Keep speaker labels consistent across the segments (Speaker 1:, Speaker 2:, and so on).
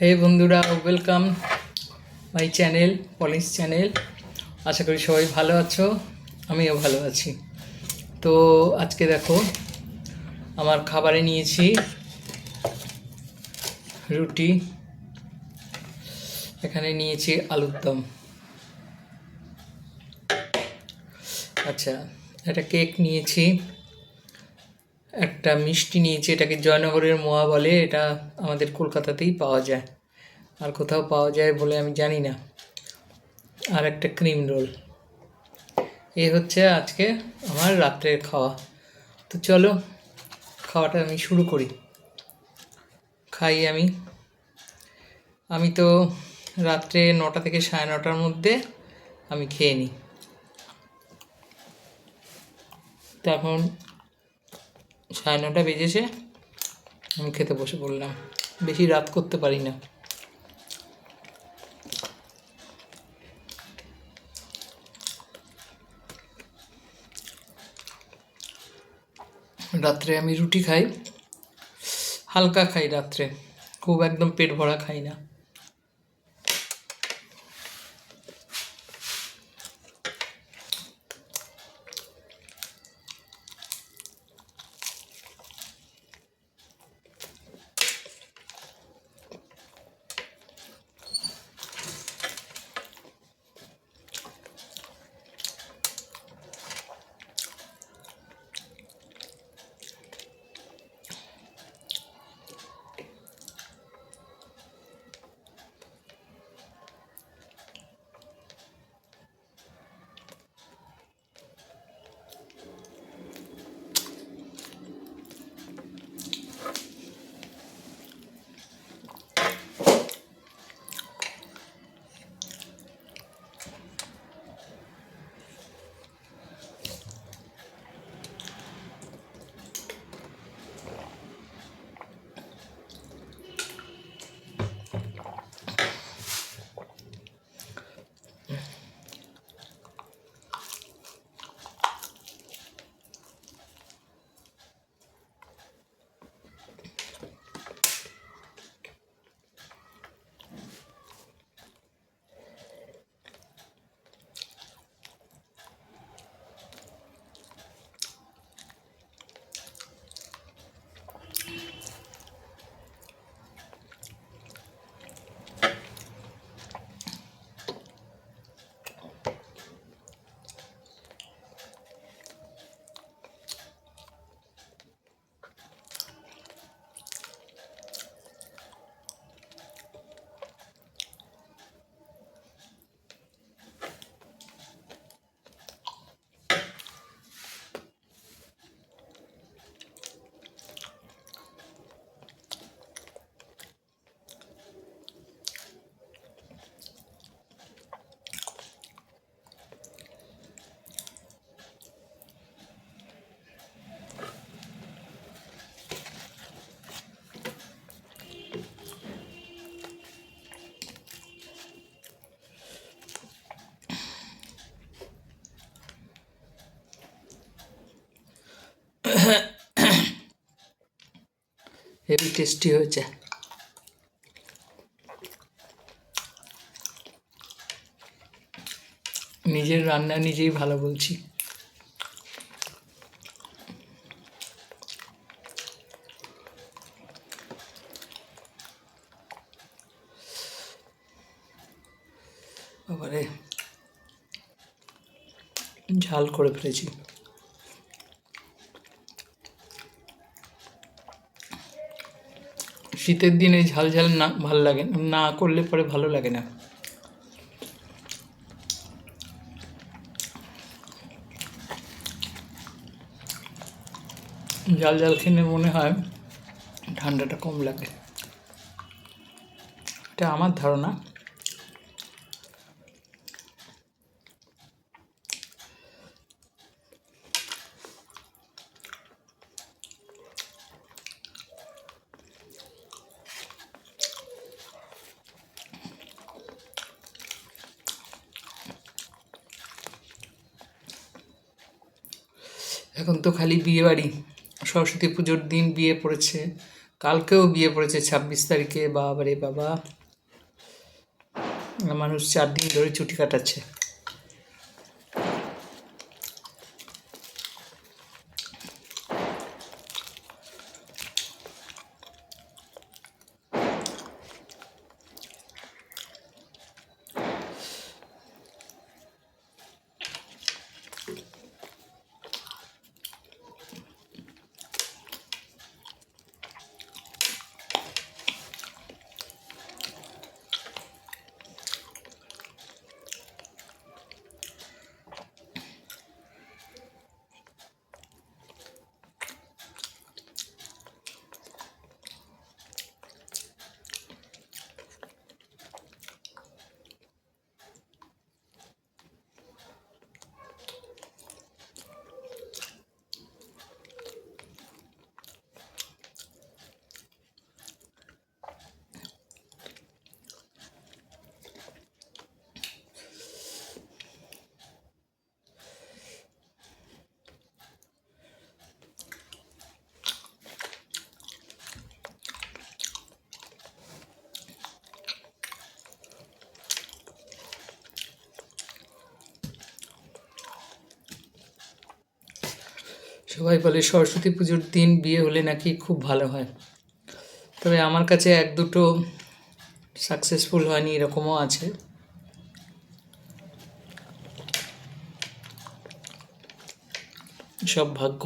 Speaker 1: হে বন্ধুরা, welcome my channel polish channel. আশা করি সবাই ভালো আছো, আমিও ভালো আছি। তো আজকে দেখো আমার খাবারে নিয়েছি রুটি, এখানে নিয়েছি আলুর দম। আচ্ছা, একটা কেক নিয়েছি, একটা মিষ্টি নিয়েছি, এটাকে জয়নগরের মোয়া বলে। এটা আমাদের কলকাতাতেই পাওয়া যায়, আর কোথাও পাওয়া যায় বলে আমি জানি না। আর একটা ক্রিম রোল। এই হচ্ছে আজকে আমার রাত্রের খাওয়া। তো চলো খাওয়াটা আমি শুরু করি। খাই আমি তো রাত্রে 9টা থেকে 9:30টার মধ্যে আমি খেয়ে নিই। তো এখন 9:30 বেজেছে, আমি খেতে বসে পড়লাম। বেশি রাত করতে পারি না। রাত্রে আমি রুটি খাই, হালকা খাই রাত্রে, খুব একদম পেট ভরা খাই না। হেভি টেস্টি হয়েছে। নিজের রান্না নিজেই ভালো বলছি। আবারে ঝাল করে ফেলেছি। শীতের দিনে ঝাল ঝাল না ভালো লাগে না, করলে পরে ভালো লাগে না। ঝাল ঝাল খেলে মনে হয় ঠান্ডাটা কম লাগে, এটা আমার ধারণা। এখন তো খালি বিয়ে বাড়ি, সরস্বতী পুজোর দিন বিয়ে পড়েছে, কালকেও বিয়ে পড়েছে 26 তারিখে। বাবারে বাবা, মানুষ 4 দিন ধরে ছুটি কাটাচ্ছে। সবাই বলে সরস্বতী পুজোর দিন বিয়ে হলে নাকি খুব ভালো হয়, তবে আমার কাছে 1-2 সাকসেসফুল হয়নি, এরকমও আছে। সব ভাগ্য।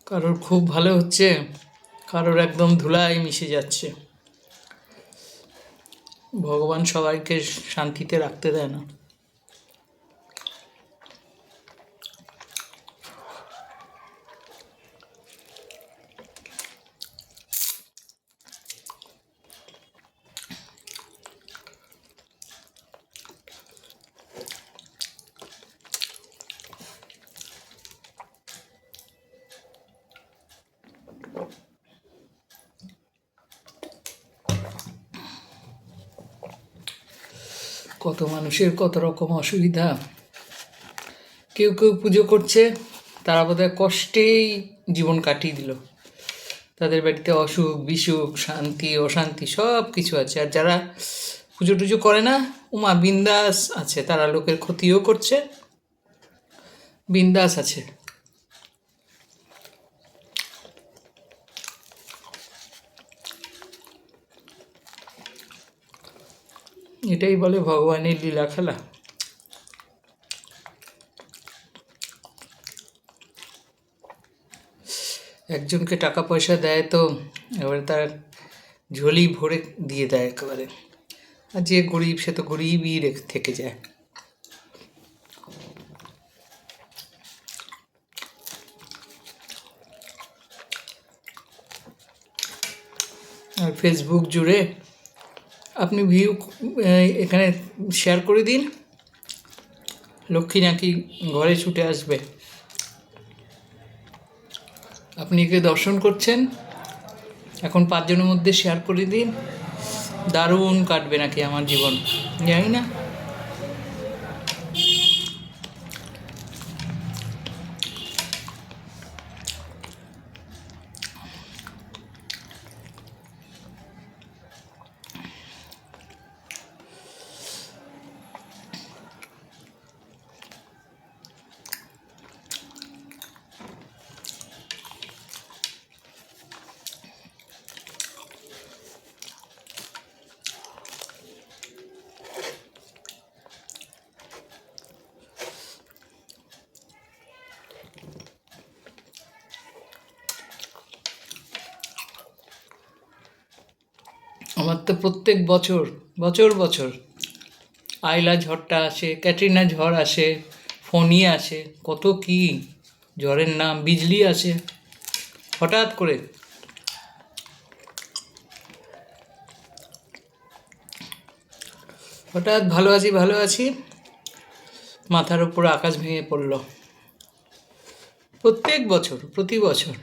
Speaker 1: কারোর খুব ভালো হচ্ছে, কারোর একদম ধুলায় মিশে যাচ্ছে। ভগবান সবাইকে শান্তিতে রাখতে দেয় না। কত মানুষের কত রকম অসুবিধা। কেউ কেউ পুজো করছে, তারা বোধহয় কষ্টেই জীবন কাটিয়ে দিল। তাদের বাড়িতে অসুখ বিসুখ, শান্তি অশান্তি সব কিছু আছে। আর যারা পুজো টুজো করে না, উমা বিন্দাস আছে, তারা লোকের ক্ষতিও করছে, বিন্দাস আছে। এটাই বলে ভগবানের লীলা খেলা। একজনকে টাকা পয়সা দেয় তো এবারে তার ঝোলি ভরে দিয়ে দেয় একেবারে, আর যে গরিব সে তো গরিবই থেকে যায়। আর ফেসবুক জুড়ে আপনি ভিউ এখানে শেয়ার করে দিন, লক্ষ্মী নাকি ঘরে ছুটে আসবে। আপনি একে দর্শন করছেন, এখন 5 জনের মধ্যে শেয়ার করে দিন, দারুণ কাটবে নাকি আমার জীবন, জানি না। আমার তো প্রত্যেক বছর বছর বছর আইলা ঝড়টা আসে, ক্যাটরিনা ঝড় আসে, ফণী আসে, কত কি ঝড়ের নাম, বিজলি আসে হঠাৎ করে। হঠাৎ ভালো আছি, মাথার উপর আকাশ ভেঙে পড়ল। প্রতি বছর।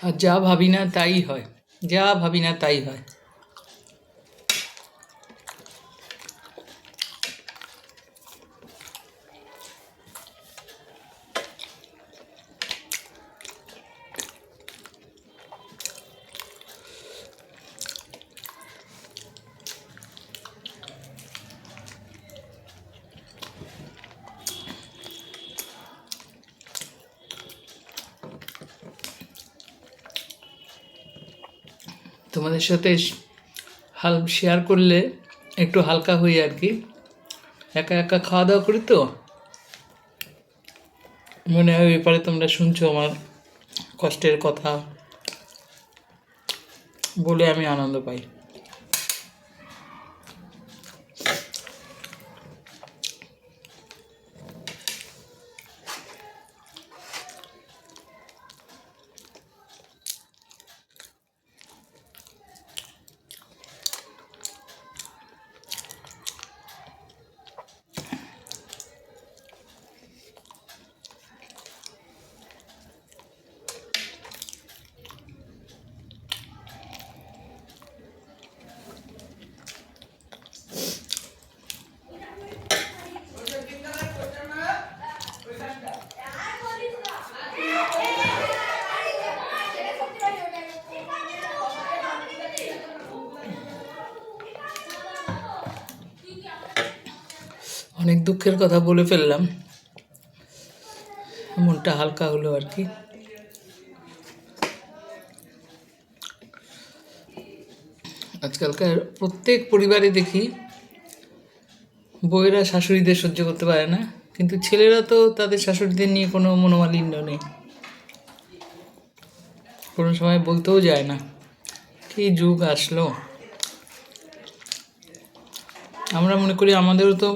Speaker 1: আর যা ভাবি না তাই হয়। তোমাদের সাথে শেয়ার করলে একটু হালকা হই আর কি। একা একা খাওয়া দাওয়া করি তো, মনে হয় ব্যাপারে তোমরা শুনছো আমার কষ্টের কথা, বলে আমি আনন্দ পাই। অনেক দুঃখের কথা বলে ফেললাম, মনটা হালকা হলো আর কি। আজকালকার প্রত্যেক পরিবারে দেখি বউয়েরা শাশুড়িদের সহ্য করতে পারে না, কিন্তু ছেলেরা তো তাদের শাশুড়িদের নিয়ে কোনো মনোমালিন্য নেই, কোনো সময় বলতেও যায় না। কি যুগ আসলো! আমরা মনে করি আমাদেরও তো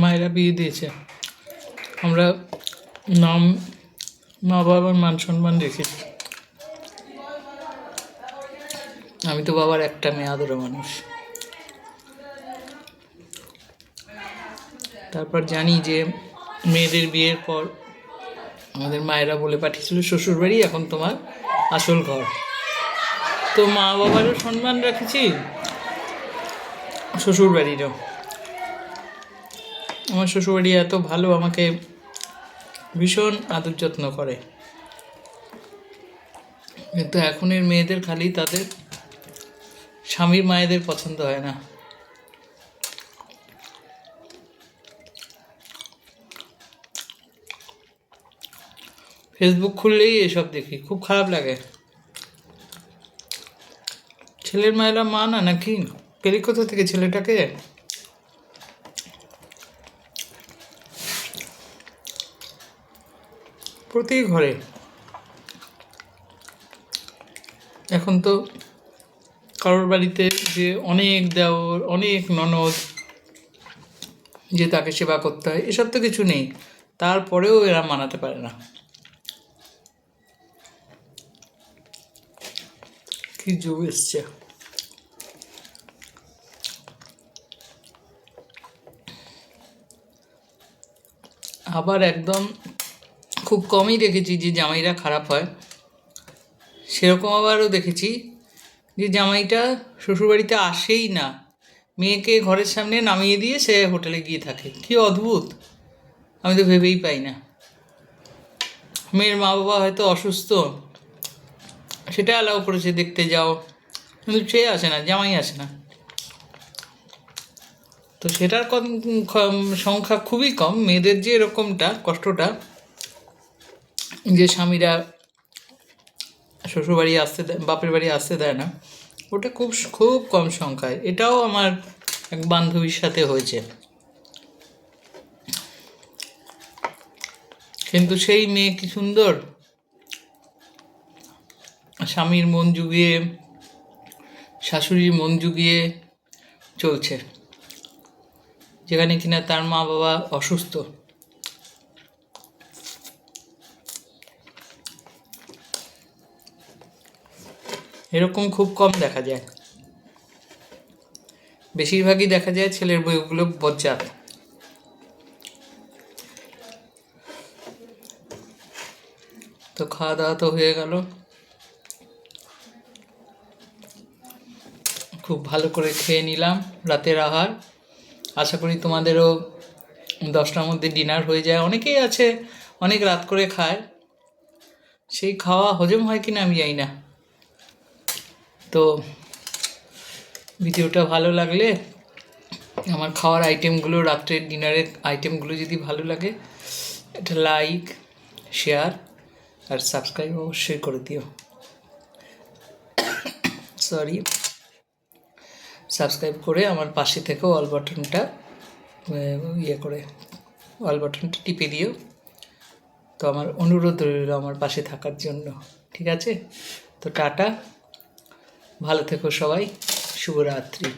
Speaker 1: মায়েরা বিয়ে দিয়েছে, আমরা নাম মা বাবার মান সম্মান রেখেছি। আমি তো বাবার একটা মেয়ে, আদরের মানুষ। তারপর জানি যে মেয়েদের বিয়ের পর আমাদের মায়েরা বলে পাঠিয়েছিল শ্বশুরবাড়ি এখন তোমার আসল ঘর। তো মা বাবারও সম্মান রাখেছি, শ্বশুরবাড়িরও। আমার শ্বশুরবাড়ি এত ভালো, আমাকে ভীষণ আদর যত্ন করে। কিন্তু এখনের মেয়েদের খালি তাদের স্বামীর মায়েদের পছন্দ হয় না। ফেসবুক খুললেই এসব দেখি, খুব খারাপ লাগে। ছেলের মায়েরা মা না নাকি? পেলি কোথা থেকে ছেলেটাকে? প্রতি ঘরে এখন তো কারোর বাড়িতে যে অনেক দেওর, অনেক ননদ, যে তাকে সেবা করতে হয়, এসব তো কিছু নেই। তারপরেও এরা মানাতে পারে না। কি যুগ এসছে! আবার একদম খুব কমই দেখেছি যে জামাইরা খারাপ হয়, সেরকম আবারও দেখেছি যে জামাইটা শ্বশুরবাড়িতে আসেই না, মেয়েকে ঘরের সামনে নামিয়ে দিয়ে সে হোটেলে গিয়ে থাকে। কি অদ্ভুত! আমি তো ভেবেই পাই না। মেয়ের মা বাবা হয়তো অসুস্থ, সেটা অ্যালাউ করেছে দেখতে যাও, কিন্তু সে আসে না, জামাই আসে না। তো সেটার সংখ্যা খুবই কম। মেয়েদের যে এরকমটা কষ্টটা, যে স্বামীরা শ্বশুরবাড়ি আসতে দেয়, বাপের বাড়ি আসতে দেয় না, ওটা খুব খুব কম সংখ্যায়। এটাও আমার এক বান্ধবীর সাথে হয়েছে। কিন্তু সেই মেয়ে কি সুন্দর, স্বামীর মন জুগিয়ে, শাশুড়ির মন জুগিয়ে চলছে, যেখানে কিনা তার মা বাবা অসুস্থ। এরকম খুব কম দেখা যায়, বেশিরভাগই দেখা যায় ছেলের বউগুলো বজ্জাত। তো খাওয়া দাওয়া তো হয়ে গেল, খুব ভালো করে খেয়ে নিলাম রাতের আহার। আশা করি তোমাদেরও 10টার মধ্যে ডিনার হয়ে যায়। অনেকেই আছে অনেক রাত করে খায়, সেই খাওয়া হজম হয় কিনা আমি জানি না। তো ভিডিওটা ভালো লাগলে, আমার খাওয়ার আইটেমগুলো, রাত্রের ডিনারের আইটেমগুলো যদি ভালো লাগে, এটা লাইক, শেয়ার আর সাবস্ক্রাইব অবশ্যই করে দিও। সরি, সাবস্ক্রাইব করে আমার পাশে থেকে অল বাটনটা অল বাটনটা টিপে দিও। তো আমার অনুরোধ রইল আমার পাশে থাকার জন্য, ঠিক আছে? তো টাটা, ভালো থেকো সবাই, শুভরাত্রি।